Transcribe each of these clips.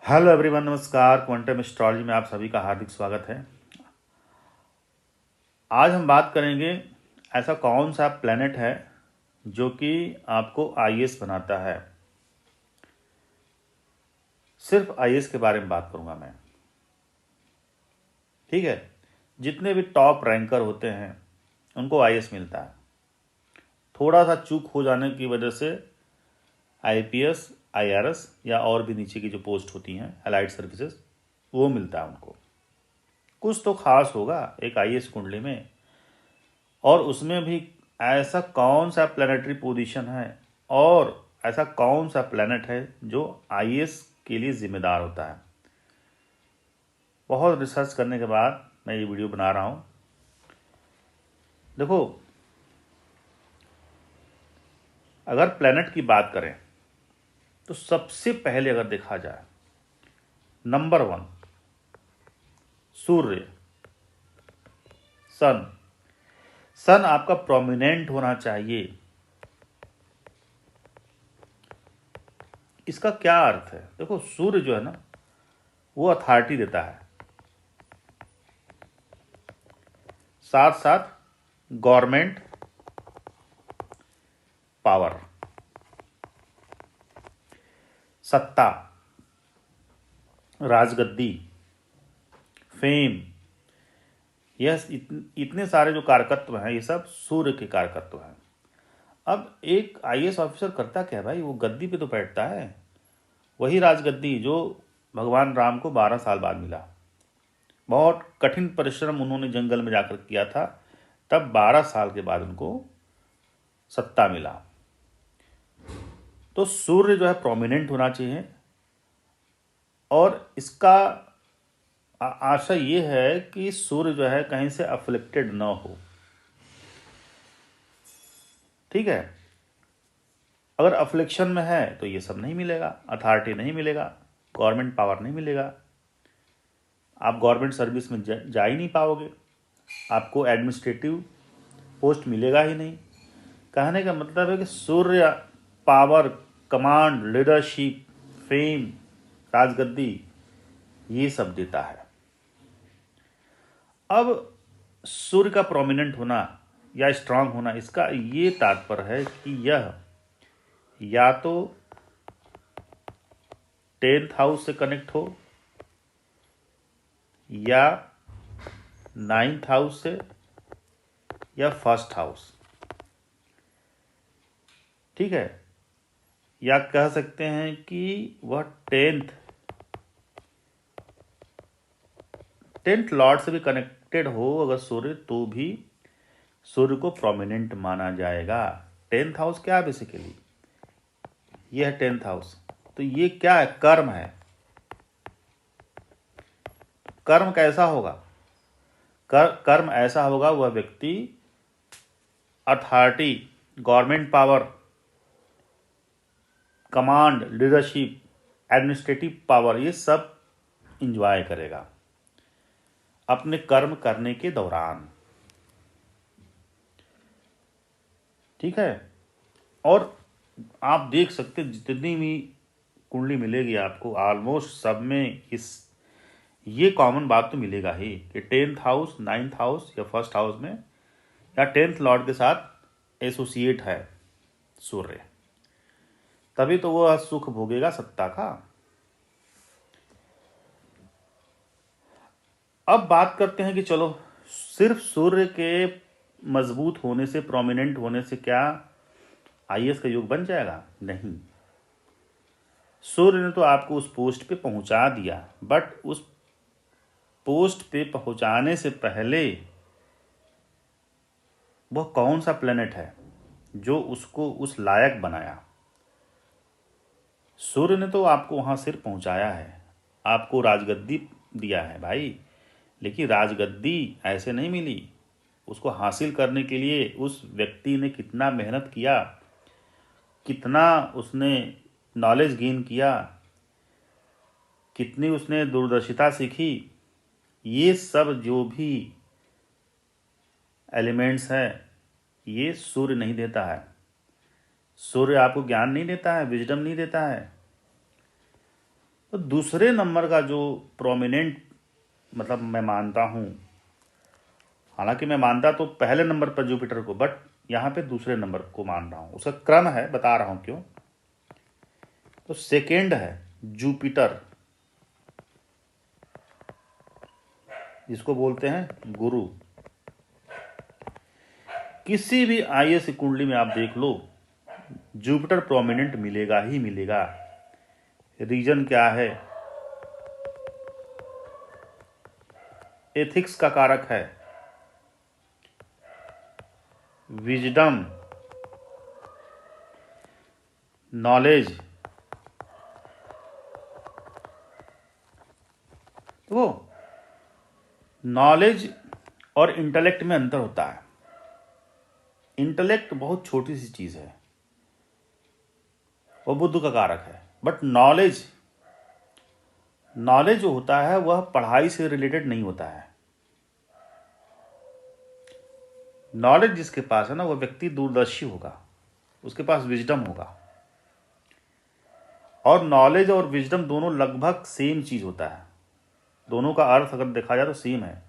Hello everyone, नमस्कार। Quantum astrology में आप सभी का हार्दिक स्वागत है। आज हम बात करेंगे ऐसा कौन सा प्लेनेट है जो कि आपको आईएएस बनाता है। सिर्फ आईएएस के बारे में बात करूंगा मैं, ठीक है। जितने भी टॉप रैंकर होते हैं उनको आईएएस मिलता है। थोड़ा सा चूक हो जाने की वजह से आईपीएस, आईआरएस या और भी नीचे की जो पोस्ट होती हैं अलाइड सर्विसेज, वो मिलता है उनको। कुछ तो खास होगा एक आईएएस कुंडली में, और उसमें भी ऐसा कौन सा प्लानिटरी पोजीशन है और ऐसा कौन सा प्लैनेट है जो आईएएस के लिए जिम्मेदार होता है। बहुत रिसर्च करने के बाद मैं ये वीडियो बना रहा हूँ। देखो, अगर प्लैनेट की बात करें तो सबसे पहले अगर देखा जाए, नंबर 1 सूर्य, सन। सन आपका प्रोमिनेंट होना चाहिए। इसका क्या अर्थ है? देखो, सूर्य जो है ना, वो अथॉरिटी देता है, साथ साथ गवर्नमेंट पावर, सत्ता, राजगद्दी, फेम, यह इतने सारे जो कारकत्व हैं ये सब सूर्य के कारकत्व हैं। अब एक आईएएस ऑफिसर करता क्या है भाई? वो गद्दी पे तो बैठता है, वही राजगद्दी जो भगवान राम को 12 साल बाद मिला। बहुत कठिन परिश्रम उन्होंने जंगल में जाकर किया था, तब 12 साल के बाद उनको सत्ता मिला। तो सूर्य जो है प्रोमिनेंट होना चाहिए, और इसका आशा ये है कि सूर्य जो है कहीं से अफ्लिक्टेड न हो, ठीक है। अगर अफ्लिक्शन में है तो ये सब नहीं मिलेगा, अथॉरिटी नहीं मिलेगा, गवर्नमेंट पावर नहीं मिलेगा, आप गवर्नमेंट सर्विस में जा ही नहीं पाओगे, आपको एडमिनिस्ट्रेटिव पोस्ट मिलेगा ही नहीं। कहने का मतलब है कि सूर्य पावर, कमांड, लीडरशिप, फेम, राजगद्दी, ये सब देता है। अब सूर्य का प्रोमिनेंट होना या स्ट्रांग होना, इसका ये तात्पर्य है कि यह या तो 10th हाउस से कनेक्ट हो, या 9th हाउस से, या 1st हाउस, ठीक है। या कह सकते हैं कि वह 10th लॉर्ड से भी कनेक्टेड हो अगर सूर्य, तो भी सूर्य को प्रोमिनेंट माना जाएगा। 10th हाउस क्या है? बेसिकली ये है 10th हाउस। तो ये क्या है? कर्म है। कर्म कैसा होगा? कर्म ऐसा होगा, वह व्यक्ति authority, government power, command, leadership, administrative power, ये सब इंजॉय करेगा अपने कर्म करने के दौरान, ठीक है। और आप देख सकते जितनी भी कुंडली मिलेगी आपको, ऑलमोस्ट सब में ये कॉमन बात तो मिलेगा ही कि 10th हाउस, 9th हाउस या 1st हाउस में, या 10th लॉर्ड के साथ एसोसिएट है सूर्य, तभी तो वह सुख भोगेगा सत्ता का। अब बात करते हैं कि चलो, सिर्फ सूर्य के मजबूत होने से, प्रोमिनेंट होने से क्या आईएएस का योग बन जाएगा? नहीं। सूर्य ने तो आपको उस पोस्ट पे पहुंचा दिया, बट उस पोस्ट पे पहुंचाने से पहले वह कौन सा प्लेनेट है जो उसको उस लायक बनाया? सूर्य ने तो आपको वहां सिर्फ पहुंचाया है, आपको राजगद्दी दिया है भाई, लेकिन राजगद्दी ऐसे नहीं मिली। उसको हासिल करने के लिए उस व्यक्ति ने कितना मेहनत किया, कितना उसने नॉलेज गेन किया, कितनी उसने दूरदर्शिता सीखी, ये सब जो भी एलिमेंट्स हैं ये सूर्य नहीं देता है। सूर्य आपको ज्ञान नहीं देता है, विजडम नहीं देता है, तो दूसरे नंबर का जो प्रोमिनेंट, मतलब मैं मानता हूँ, हालांकि मैं मानता तो पहले नंबर पर जुपिटर को, बट यहाँ पे दूसरे नंबर को मान रहा हूँ, उसका क्रम है, बता रहा हूँ क्यों। तो सेकेंड है जुपिटर, जिसको बोलते हैं गुरु। किसी भी आईएएस की कुंडली में आप देख लो, जुपिटर प्रोमिनेंट मिलेगा ही मिलेगा। रीजन क्या है? एथिक्स का कारक है, विजडम, नॉलेज। तो नॉलेज और इंटेलेक्ट में अंतर होता है। इंटेलेक्ट बहुत छोटी सी चीज है, वो बुद्ध का कारक है, बट नॉलेज, नॉलेज जो होता है वह पढ़ाई से रिलेटेड नहीं होता है। नॉलेज जिसके पास है ना, वह व्यक्ति दूरदर्शी होगा, उसके पास विजडम होगा। और नॉलेज और विजडम दोनों लगभग सेम चीज होता है, दोनों का अर्थ अगर देखा जाए तो सेम है।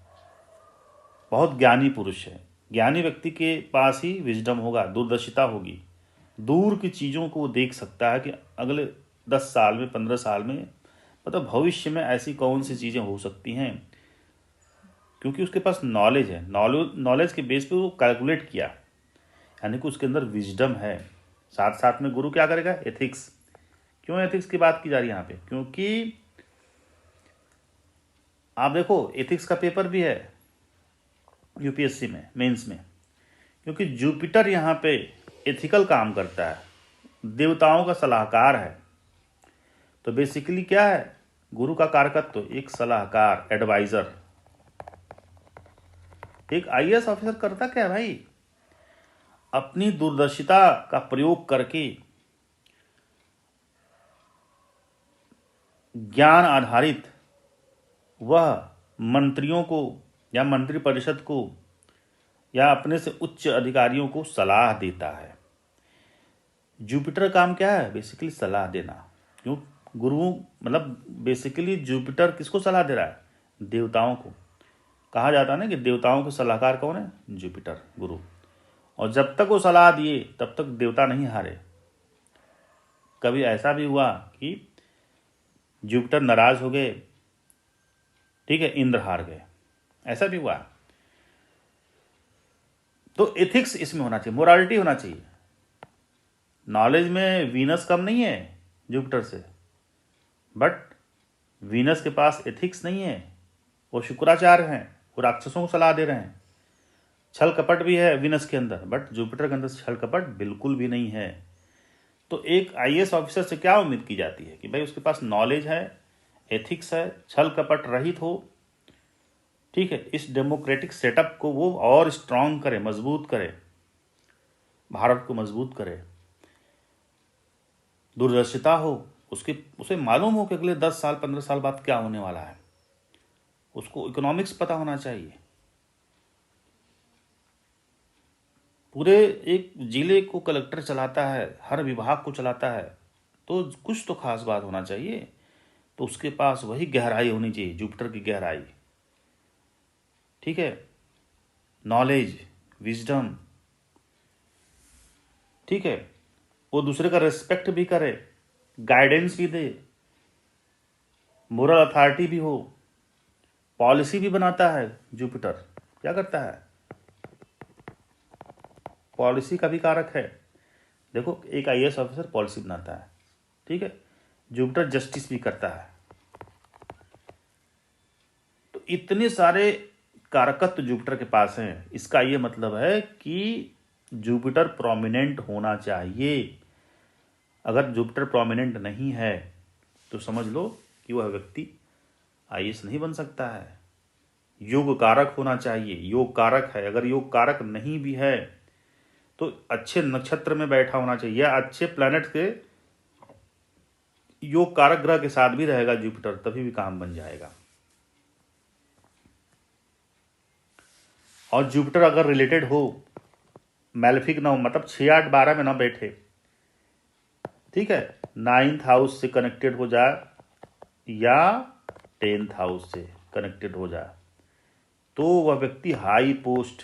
बहुत ज्ञानी पुरुष है, ज्ञानी व्यक्ति के पास ही विजडम होगा, दूरदर्शिता होगी, दूर की चीज़ों को वो देख सकता है कि अगले 10 साल में, 15 साल में, मतलब भविष्य में ऐसी कौन सी चीज़ें हो सकती हैं, क्योंकि उसके पास नॉलेज है। नॉलेज के बेस पे वो कैलकुलेट किया, यानी कि उसके अंदर विजडम है। साथ साथ में गुरु क्या करेगा? एथिक्स। क्यों एथिक्स की बात की जा रही है यहाँ पे? क्योंकि आप देखो, एथिक्स का पेपर भी है यूपीएससी में, मेंस में, क्योंकि जुपिटर यहाँ पे एथिकल काम करता है, देवताओं का सलाहकार है। तो बेसिकली क्या है गुरु का कारकत्व? तो एक सलाहकार, एडवाइजर। एक आईएएस ऑफिसर करता क्या है भाई? अपनी दूरदर्शिता का प्रयोग करके ज्ञान आधारित वह मंत्रियों को या मंत्रिपरिषद को या अपने से उच्च अधिकारियों को सलाह देता है। जुपिटर का काम क्या है? बेसिकली सलाह देना। क्यों? गुरु, मतलब बेसिकली जुपिटर किसको सलाह दे रहा है? देवताओं को। कहा जाता है ना कि देवताओं के सलाहकार कौन है? जुपिटर, गुरु। और जब तक वो सलाह दिए तब तक देवता नहीं हारे। कभी ऐसा भी हुआ कि जुपिटर नाराज हो गए, ठीक है, इंद्र हार गए, ऐसा भी हुआ। तो एथिक्स इसमें होना चाहिए, मोरालिटी होना चाहिए। नॉलेज में वीनस कम नहीं है जुपिटर से, बट वीनस के पास एथिक्स नहीं है, वो शुक्राचार्य हैं, वो राक्षसों को सलाह दे रहे हैं। छल कपट भी है वीनस के अंदर, बट जुपिटर के अंदर छल कपट बिल्कुल भी नहीं है। तो एक आईएएस ऑफिसर से क्या उम्मीद की जाती है कि भाई उसके पास नॉलेज है, एथिक्स है, छल कपट रहित हो, ठीक है, इस डेमोक्रेटिक सेटअप को वो और स्ट्रांग करे, मजबूत करे, भारत को मजबूत करे, दूरदर्शिता हो, उसके उसे मालूम हो कि अगले 10 साल 15 साल बाद क्या होने वाला है, उसको इकोनॉमिक्स पता होना चाहिए, पूरे एक जिले को कलेक्टर चलाता है, हर विभाग को चलाता है, तो कुछ तो खास बात होना चाहिए। तो उसके पास वही गहराई होनी चाहिए, जुपिटर की गहराई, ठीक है, नॉलेज, विजडम, ठीक है, वो दूसरे का रिस्पेक्ट भी करे, गाइडेंस भी दे, मोरल अथॉरिटी भी हो, पॉलिसी भी बनाता है। जुपिटर क्या करता है? पॉलिसी का भी कारक है। देखो, एक आईएएस ऑफिसर पॉलिसी बनाता है, ठीक है, जुपिटर जस्टिस भी करता है। तो इतने सारे कारकत्व जुपिटर के पास हैं, इसका ये मतलब है कि जुपिटर प्रोमिनेंट होना चाहिए। अगर जुपिटर प्रोमिनेंट नहीं है तो समझ लो कि वह व्यक्ति आईएएस नहीं बन सकता है। योग कारक होना चाहिए, योग कारक है, अगर योग कारक नहीं भी है तो अच्छे नक्षत्र में बैठा होना चाहिए, या अच्छे प्लैनेट के योग कारक ग्रह के साथ भी रहेगा जुपिटर, तभी भी काम बन जाएगा। और जुपिटर अगर रिलेटेड हो, मैलेफिक ना हो, मतलब 6, 8, 12 में ना बैठे, ठीक है, 9th हाउस से कनेक्टेड हो जाए, या 10th हाउस से कनेक्टेड हो जाए तो वह व्यक्ति हाई पोस्ट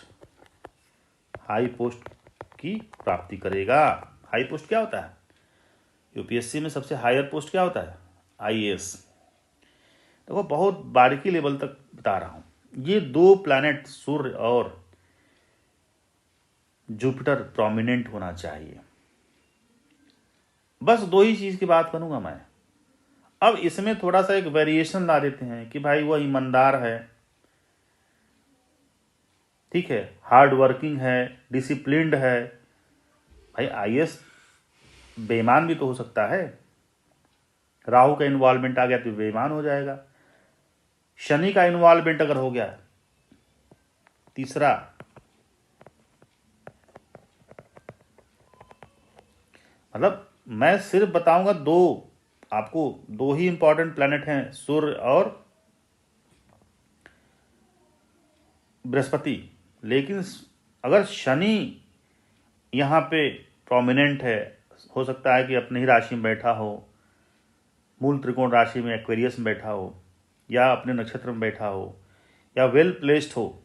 की प्राप्ति करेगा। हाई पोस्ट क्या होता है? यूपीएससी में सबसे हायर पोस्ट क्या होता है? आईएएस। देखो बहुत बारीकी लेवल तक बता रहा हूं। ये दो प्लैनेट सूर्य और जुपिटर प्रोमिनेंट होना चाहिए। बस दो ही चीज की बात करूंगा मैं। अब इसमें थोड़ा सा एक वेरिएशन ला देते हैं कि भाई वह ईमानदार है, ठीक है, हार्ड वर्किंग है, डिसिप्लिन्ड है। भाई आईएएस बेईमान भी तो हो सकता है। राहु का इन्वॉल्वमेंट आ गया तो बेईमान हो जाएगा। शनि का इन्वॉल्वमेंट अगर हो गया, तीसरा, मतलब मैं सिर्फ बताऊंगा आपको दो ही इंपॉर्टेंट प्लैनेट हैं, सूर्य और बृहस्पति। लेकिन अगर शनि यहां पे प्रोमिनेंट है, हो सकता है कि अपनी ही राशि में बैठा हो, मूल त्रिकोण राशि में एक्वेरियस में बैठा हो, या अपने नक्षत्र में बैठा हो, या वेल प्लेस्ड हो,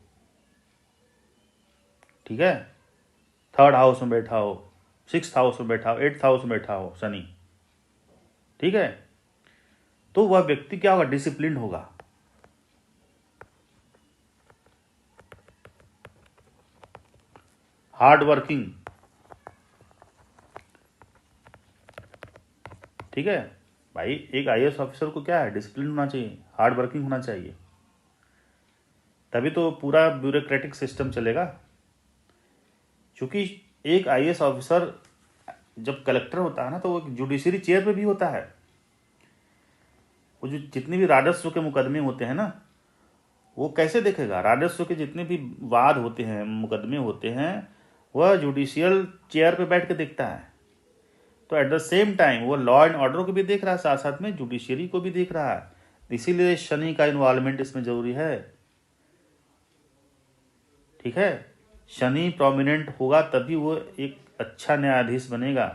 ठीक है, 3rd हाउस में बैठा हो, 6th हाउस में बैठा हो, 8th हाउस में बैठा हो शनि, ठीक है, तो वह व्यक्ति क्या होगा? डिसिप्लिन होगा। हार्ड वर्किंग, ठीक है भाई। एक आईएएस ऑफिसर को क्या है? डिसिप्लिन होना चाहिए, हार्ड वर्किंग होना चाहिए, तभी तो पूरा ब्यूरोक्रेटिक सिस्टम चलेगा। क्योंकि एक आईएएस ऑफिसर जब कलेक्टर होता है ना, तो वो जुडिशरी चेयर पे भी होता है। वो जो जितनी भी राजस्व के मुकदमे होते हैं ना, वो कैसे देखेगा? राजस्व के जितने भी वाद होते हैं, मुकदमे होते हैं, वह जुडिशियल चेयर पे बैठ के देखता है। तो एट द सेम टाइम वो लॉ एंड ऑर्डर को भी देख रहा है, साथ साथ में जुडिशियरी को भी देख रहा है। इसीलिए शनि का इन्वॉल्वमेंट इसमें जरूरी है, ठीक है। शनि प्रोमिनेंट होगा तभी वो एक अच्छा न्यायाधीश बनेगा,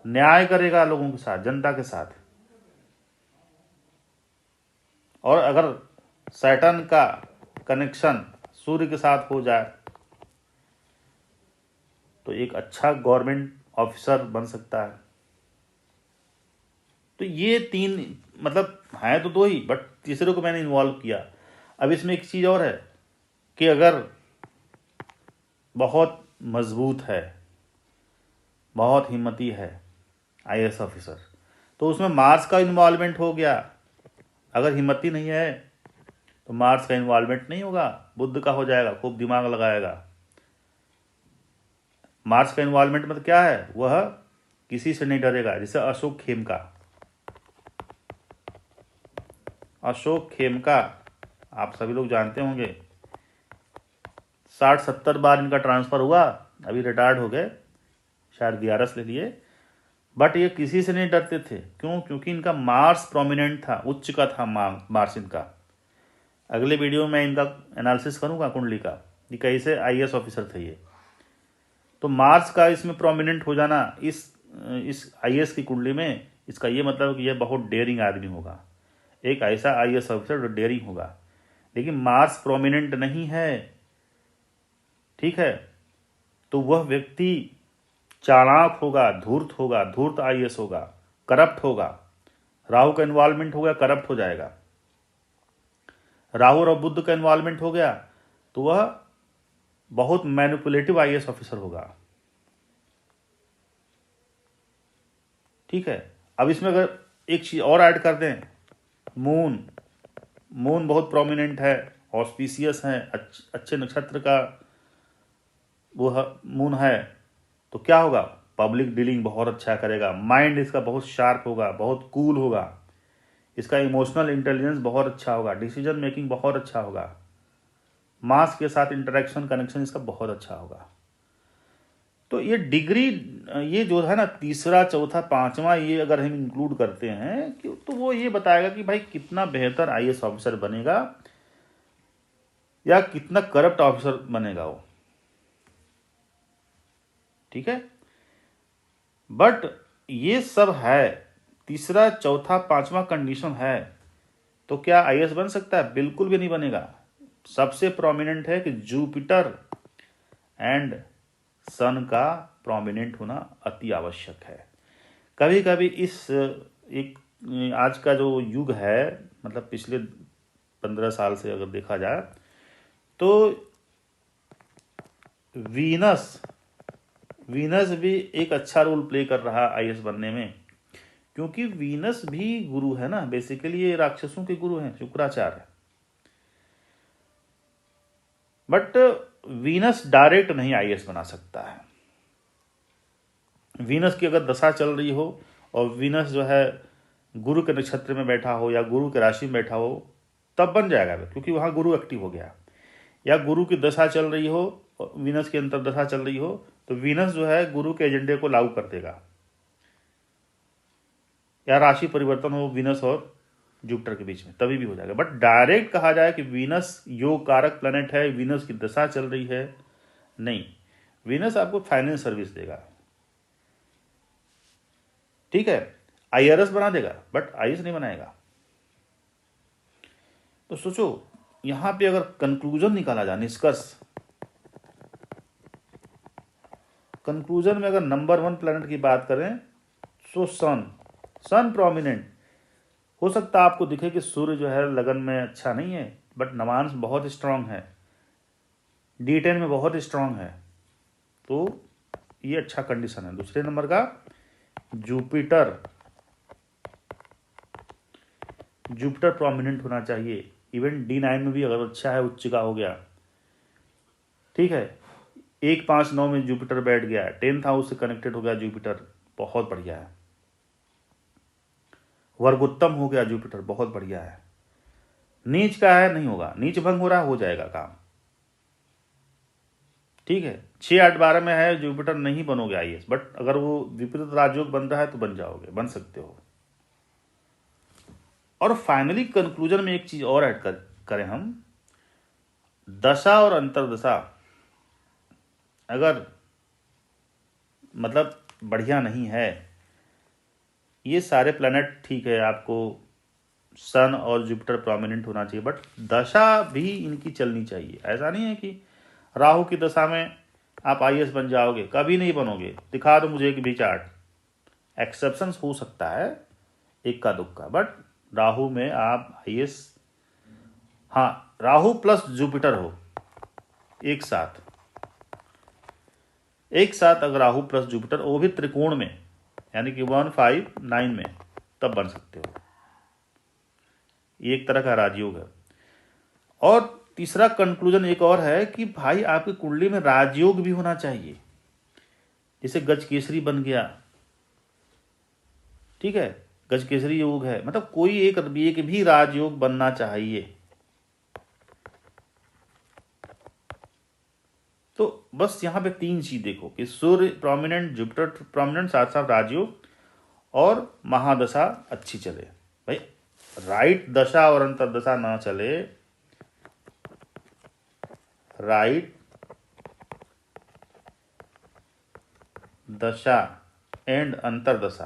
न्याय करेगा लोगों के साथ, जनता के साथ। और अगर सैटर्न का कनेक्शन सूर्य के साथ हो जाए तो एक अच्छा गवर्नमेंट ऑफिसर बन सकता है। तो ये तीन, मतलब है तो दो ही, बट तीसरे को मैंने इन्वॉल्व किया। अब इसमें एक चीज और है कि अगर बहुत मजबूत है, बहुत हिम्मती है आईएएस ऑफिसर, तो उसमें मार्स का इन्वॉल्वमेंट हो गया। अगर हिम्मती नहीं है तो मार्स का इन्वॉल्वमेंट नहीं होगा, बुध का हो जाएगा, खूब दिमाग लगाएगा। मार्स का इन्वॉल्वमेंट मतलब क्या है? वह किसी से नहीं डरेगा। जैसे अशोक खेमका आप सभी लोग जानते होंगे, 60-70 बार इनका ट्रांसफर हुआ, अभी रिटायर्ड हो गए, शायद बीआरएस ले लिए, बट ये किसी से नहीं डरते थे। क्यों? क्योंकि इनका मार्स प्रोमिनेंट था, उच्च का था मार्स इनका। अगले वीडियो में इनका एनालिसिस करूंगा कुंडली का कि कैसे आईएएस ऑफिसर थे ये। तो मार्स का इसमें प्रोमिनेंट हो जाना इस आईएएस की कुंडली में, इसका ये मतलब कि यह बहुत डेयरिंग आदमी होगा, एक ऐसा आईएएस ऑफिसर जो डेयरिंग होगा। लेकिन मार्स प्रोमिनेंट नहीं है, ठीक है, तो वह व्यक्ति चालाक होगा, धूर्त आईएएस होगा, करप्ट होगा। राहु का इन्वॉल्वमेंट हो गया, करप्ट हो जाएगा। राहु और बुध का इन्वॉल्वमेंट हो गया तो वह बहुत मैनिपुलेटिव आईएएस ऑफिसर होगा, ठीक है। अब इसमें अगर एक चीज और ऐड कर दें, मून बहुत प्रोमिनेंट है, ऑस्पिशियस है, अच्छे नक्षत्र का वो मून है, तो क्या होगा? पब्लिक डीलिंग बहुत अच्छा करेगा, माइंड इसका बहुत शार्प होगा, बहुत कूल होगा, इसका इमोशनल इंटेलिजेंस बहुत अच्छा होगा, डिसीजन मेकिंग बहुत अच्छा होगा, मास के साथ इंटरेक्शन कनेक्शन इसका बहुत अच्छा होगा। तो ये डिग्री, ये जो है ना, तीसरा चौथा पांचवा, ये अगर हम इंक्लूड करते हैं कि तो वो ये बताएगा कि भाई कितना बेहतर आईएएस ऑफिसर बनेगा या कितना करप्ट ऑफिसर बनेगा वो, ठीक है। बट ये सब है, तीसरा चौथा पांचवा कंडीशन है तो क्या आईएएस बन सकता है? बिल्कुल भी नहीं बनेगा। सबसे प्रोमिनेंट है कि जुपिटर एंड सन का प्रोमिनेंट होना अति आवश्यक है। कभी कभी इस एक आज का जो युग है, मतलब पिछले 15 साल से अगर देखा जाए तो वीनस भी एक अच्छा रोल प्ले कर रहा है आईएएस बनने में, क्योंकि वीनस भी गुरु है ना, बेसिकली ये राक्षसों के गुरु हैं, शुक्राचार्य। बट वीनस डायरेक्ट नहीं आईएएस बना सकता है। वीनस की अगर दशा चल रही हो और वीनस जो है गुरु के नक्षत्र में बैठा हो या गुरु के राशि में बैठा हो तब बन जाएगा, क्योंकि वहां गुरु एक्टिव हो गया। या गुरु की दशा चल रही हो, वीनस की अंतर दशा चल रही हो, तो वीनस जो है गुरु के एजेंडे को लागू कर देगा। या राशि परिवर्तन हो वीनस और जुपिटर के बीच में, तभी भी हो जाएगा। बट डायरेक्ट कहा जाए कि वीनस योग कारक प्लैनेट है, वीनस की दशा चल रही है, नहीं। वीनस आपको फाइनेंस सर्विस देगा, ठीक है, आईआरएस बना देगा, बट आईएएस नहीं बनाएगा। तो सोचो यहां पे अगर कंक्लूजन निकाला जाए, निष्कर्ष, कंक्लूजन में अगर नंबर 1 प्लैनेट की बात करें तो सन प्रोमिनेंट हो सकता है। आपको दिखे कि सूर्य जो है लगन में अच्छा नहीं है, बट नवांश बहुत स्ट्रांग है, D10 में बहुत स्ट्रांग है, तो ये अच्छा कंडीशन है। दूसरे नंबर का जुपिटर प्रोमिनेंट होना चाहिए। इवन D9 में भी अगर अच्छा है, उच्च का हो गया, ठीक है, 1 5 9 में जुपिटर बैठ गया है, 10th हाउस से कनेक्टेड हो गया जुपिटर, बहुत बढ़िया है। वर्गोत्तम हो गया जुपिटर, बहुत बढ़िया है। नीच का है, नहीं होगा, नीच भंग हो रहा, हो जाएगा काम, ठीक है। 6 8 12 में है जुपिटर, नहीं बनोगे आईएएस, बट अगर वो विपरीत राजयोग बन रहा है तो बन जाओगे, बन सकते हो। और फाइनली कंक्लूजन में एक चीज और ऐड करें हम, दशा और अंतरदशा अगर मतलब बढ़िया नहीं है, ये सारे प्लैनेट ठीक है, आपको सन और जुपिटर प्रोमिनेंट होना चाहिए, बट दशा भी इनकी चलनी चाहिए। ऐसा नहीं है कि राहु की दशा में आप आईएएस बन जाओगे, कभी नहीं बनोगे। दिखा दो मुझे एक भी चार्ट, एक्सेप्शंस हो सकता है एक का दुक्का, बट राहु में आप आईएएस, हाँ, राहु प्लस जुपिटर हो एक साथ अगर राहु प्लस जुपिटर, वो भी त्रिकोण में, यानी कि 1 5 9 में, तब बन सकते हो। ये एक तरह का राजयोग है। और तीसरा कंक्लूजन एक और है कि भाई आपकी कुंडली में राजयोग भी होना चाहिए, जैसे गजकेसरी बन गया, ठीक है, गजकेसरी योग है, मतलब कोई एक भी राजयोग बनना चाहिए। तो बस यहाँ पे 3 चीज देखो कि सूर्य प्रोमिनेंट, जुपिटर प्रोमिनेंट, साथ साथ राजयोग, और महादशा अच्छी चले। भाई राइट दशा और अंतरदशा ना चले, राइट दशा एंड अंतरदशा,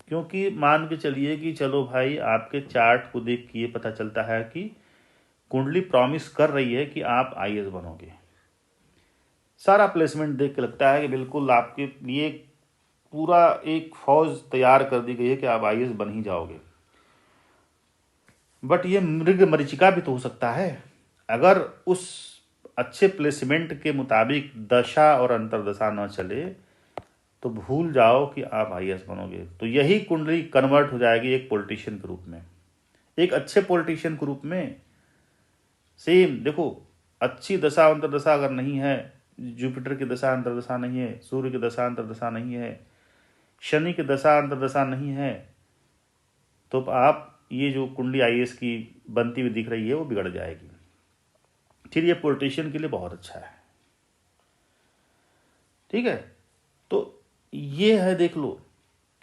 क्योंकि मान के चलिए कि चलो भाई आपके चार्ट को देख के ये पता चलता है कि कुंडली प्रॉमिस कर रही है कि आप आईएएस बनोगे, सारा प्लेसमेंट देख के लगता है कि बिल्कुल आपके लिए पूरा एक फौज तैयार कर दी गई है कि आप आईएएस बन ही जाओगे। बट ये मृग मरीचिका भी तो हो सकता है। अगर उस अच्छे प्लेसमेंट के मुताबिक दशा और अंतरदशा न चले तो भूल जाओ कि आप आईएएस बनोगे। तो यही कुंडली कन्वर्ट हो जाएगी एक पॉलिटिशियन के रूप में, एक अच्छे पॉलिटिशियन के रूप में। सेम देखो, अच्छी दशा अंतरदशा अगर नहीं है, जुपिटर की दशा अंतरदशा नहीं है, सूर्य की दशा अंतरदशा नहीं है, शनि की दशा अंतरदशा नहीं है, तो आप ये जो कुंडली आईएएस की बनती हुई दिख रही है वो बिगड़ जाएगी। फिर ये पॉलिटिशियन के लिए बहुत अच्छा है, ठीक है। तो ये है, देख लो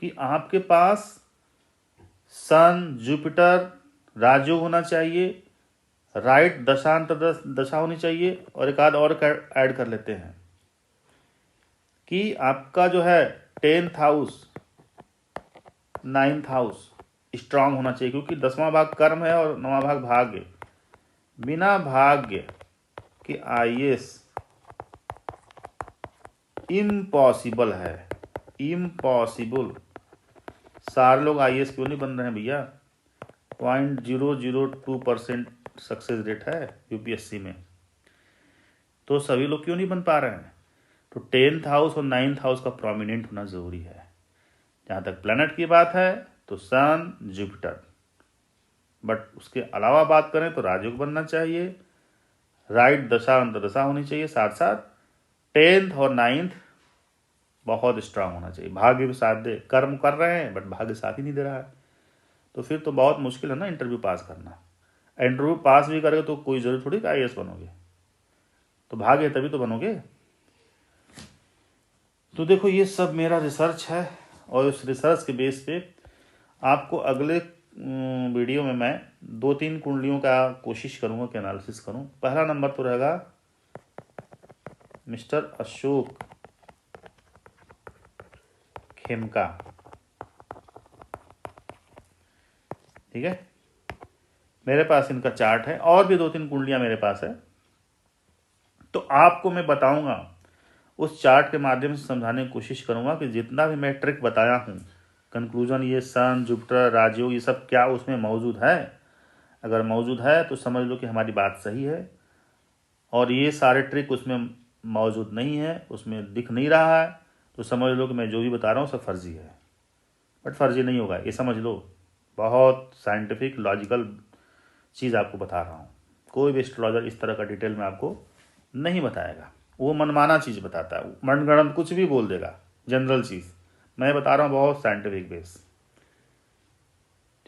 कि आपके पास सन, जुपिटर, राजयोग होना चाहिए, राइट दशा होनी चाहिए, और एक आध और ऐड कर लेते हैं कि आपका जो है 10th house 9th house strong होना चाहिए, क्योंकि 10वां भाग कर्म है और 9वां भाग भाग्य। बिना भाग्य के आईएएस इम्पॉसिबल है, इम्पॉसिबल। सारे लोग आईएएस क्यों नहीं बन रहे हैं भैया? 0.002% सक्सेस रेट है यूपीएससी में, तो सभी लोग क्यों नहीं बन पा रहे हैं? तो 10th हाउस और 9th हाउस का प्रोमिनेंट होना जरूरी है। जहाँ तक प्लैनेट की बात है तो सन, जुपिटर, बट उसके अलावा बात करें तो राजयोग बनना चाहिए, राइट दशा अंतर्दशा होनी चाहिए, साथ साथ 10th और 9th बहुत स्ट्रांग होना चाहिए। भाग्य भी साथ दे, कर्म कर रहे हैं बट भाग्य साथ ही नहीं दे रहा है, तो फिर तो बहुत मुश्किल है ना इंटरव्यू पास करना। इंटरव्यू पास भी करोगे तो कोई जरूरी थोड़ी आईएएस बनोगे, तो भाग्य तभी तो बनोगे। तो देखो ये सब मेरा रिसर्च है, और उस रिसर्च के बेस पे आपको अगले वीडियो में मैं 2-3 कुंडलियों का कोशिश करूंगा कि एनालिसिस करूं। पहला नंबर तो रहेगा मिस्टर अशोक खेमका, ठीक है। मेरे पास इनका चार्ट है, और भी 2-3 कुंडलियां मेरे पास है, तो आपको मैं बताऊंगा, उस चार्ट के माध्यम से समझाने की कोशिश करूंगा कि जितना भी मैं ट्रिक बताया हूं, कंक्लूजन ये सन, जुपिटर, राजयोग, ये सब क्या उसमें मौजूद है। अगर मौजूद है तो समझ लो कि हमारी बात सही है, और ये सारे ट्रिक उसमें मौजूद नहीं है, उसमें दिख नहीं रहा है, तो समझ लो कि मैं जो भी बता रहा हूँ सब फर्जी है। बट फर्जी नहीं होगा, ये समझ लो, बहुत साइंटिफिक लॉजिकल चीज़ आपको बता रहा हूँ। कोई भी एस्ट्रोलॉजर इस तरह का डिटेल में आपको नहीं बताएगा, वो मनमाना चीज़ बताता है, मनगढ़ंत कुछ भी बोल देगा, जनरल चीज़। मैं बता रहा हूँ बहुत साइंटिफिक बेस,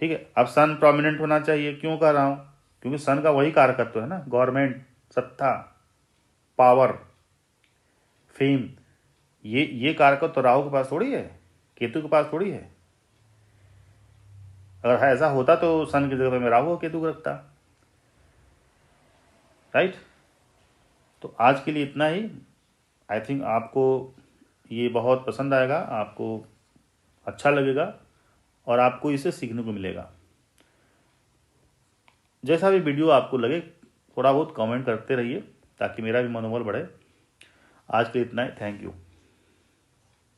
ठीक है। अब सन प्रोमिनेंट होना चाहिए, क्यों कह रहा हूँ? क्योंकि सन का वही कारकत्व है ना, गवर्नमेंट, सत्ता, पावर, फेम। ये कारकत्व तो राहु के पास थोड़ी है, केतु के पास थोड़ी है। अगर ऐसा होता तो सन की जगह पे मैं राहु और केतु को रखता, राइट। तो आज के लिए इतना ही। आई थिंक आपको ये बहुत पसंद आएगा, आपको अच्छा लगेगा, और आपको इसे सीखने को मिलेगा। जैसा भी वीडियो आपको लगे थोड़ा बहुत कमेंट करते रहिए, ताकि मेरा भी मनोबल बढ़े। आज के लिए इतना ही, थैंक यू।